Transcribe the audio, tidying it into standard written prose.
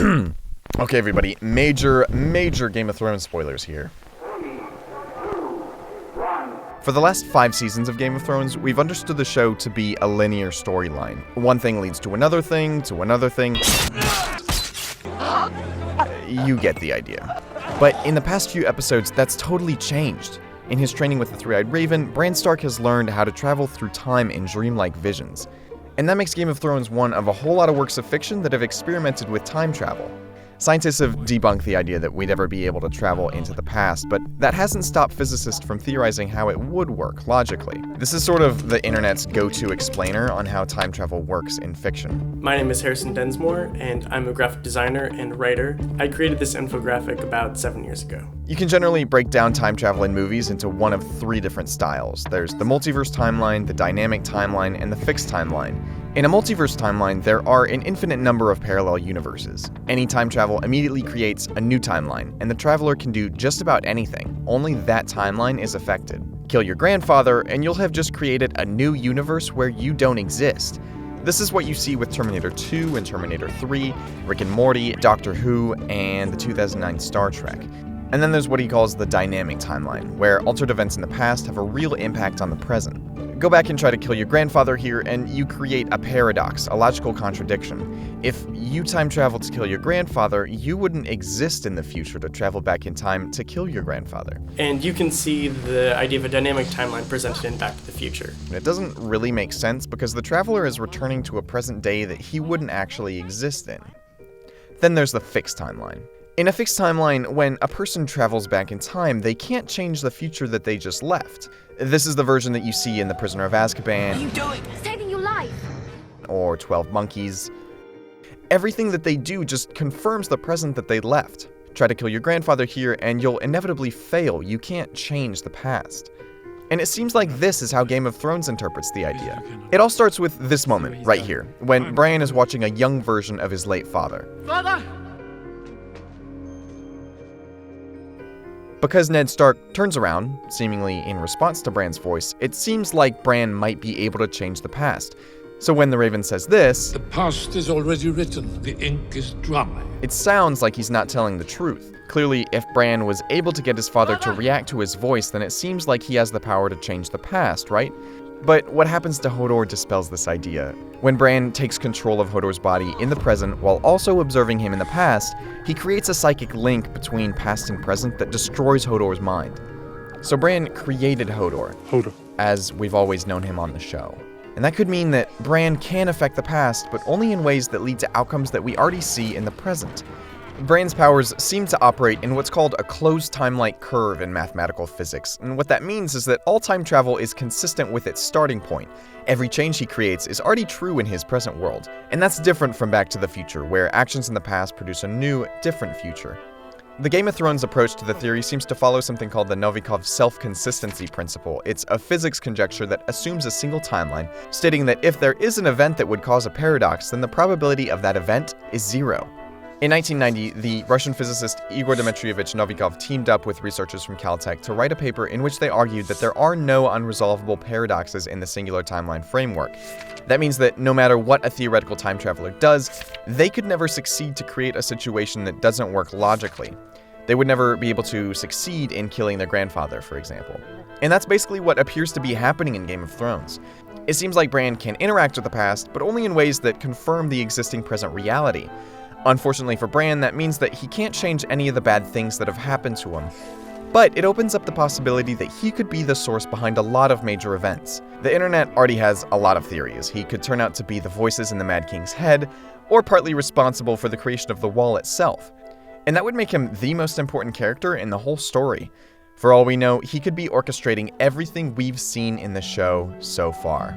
Okay, everybody, major Game of Thrones spoilers here. For the last 5 seasons of Game of Thrones, we've understood the show to be a linear storyline. One thing leads to another thing, You get the idea. But in the past few episodes, that's totally changed. In his training with the Three-Eyed Raven, Bran Stark has learned how to travel through time in dreamlike visions. And that makes Game of Thrones one of a whole lot of works of fiction that have experimented with time travel. Scientists have debunked the idea that we'd ever be able to travel into the past, but that hasn't stopped physicists from theorizing how it would work logically. This is sort of the internet's go-to explainer on how time travel works in fiction. My name is Harrison Densmore, and I'm a graphic designer and writer. I created this infographic about 7 years ago. You can generally break down time travel in movies into one of 3 different styles. There's the multiverse timeline, the dynamic timeline, and the fixed timeline. In a multiverse timeline, there are an infinite number of parallel universes. Any time travel immediately creates a new timeline, and the traveler can do just about anything. Only that timeline is affected. Kill your grandfather, and you'll have just created a new universe where you don't exist. This is what you see with Terminator 2 and Terminator 3, Rick and Morty, Doctor Who, and the 2009 Star Trek. And then there's what he calls the dynamic timeline, where altered events in the past have a real impact on the present. Go back and try to kill your grandfather here, and you create a paradox, a logical contradiction. If you time travel to kill your grandfather, you wouldn't exist in the future to travel back in time to kill your grandfather. And you can see the idea of a dynamic timeline presented in Back to the Future. It doesn't really make sense because the traveler is returning to a present day that he wouldn't actually exist in. Then there's the fixed timeline. In a fixed timeline, when a person travels back in time, they can't change the future that they just left. This is the version that you see in The Prisoner of Azkaban. What are you doing? Saving your life. Or 12 Monkeys. Everything that they do just confirms the present that they left. Try to kill your grandfather here, and you'll inevitably fail. You can't change the past. And it seems like this is how Game of Thrones interprets the idea. It all starts with this moment, right here, when Bran is watching a young version of his late father. Father! Because Ned Stark turns around, seemingly in response to Bran's voice, it seems like Bran might be able to change the past. So when the Raven says this, "The past is already written, the ink is dry," it sounds like he's not telling the truth. Clearly, if Bran was able to get his father to react to his voice, then it seems like he has the power to change the past, right? But what happens to Hodor dispels this idea. When Bran takes control of Hodor's body in the present while also observing him in the past, he creates a psychic link between past and present that destroys Hodor's mind. So Bran created Hodor, as we've always known him on the show. And that could mean that Bran can affect the past, but only in ways that lead to outcomes that we already see in the present. Bran's powers seem to operate in what's called a closed time-like curve in mathematical physics, and what that means is that all time travel is consistent with its starting point. Every change he creates is already true in his present world, and that's different from Back to the Future, where actions in the past produce a new, different future. The Game of Thrones approach to the theory seems to follow something called the Novikov self-consistency principle. It's a physics conjecture that assumes a single timeline, stating that if there is an event that would cause a paradox, then the probability of that event is 0. In 1990, the Russian physicist Igor Dmitrievich Novikov teamed up with researchers from Caltech to write a paper in which they argued that there are no unresolvable paradoxes in the singular timeline framework. That means that no matter what a theoretical time traveler does, they could never succeed to create a situation that doesn't work logically. They would never be able to succeed in killing their grandfather, for example. And that's basically what appears to be happening in Game of Thrones. It seems like Bran can interact with the past, but only in ways that confirm the existing present reality. Unfortunately for Bran, that means that he can't change any of the bad things that have happened to him. But it opens up the possibility that he could be the source behind a lot of major events. The internet already has a lot of theories. He could turn out to be the voices in the Mad King's head, or partly responsible for the creation of the Wall itself. And that would make him the most important character in the whole story. For all we know, he could be orchestrating everything we've seen in the show so far.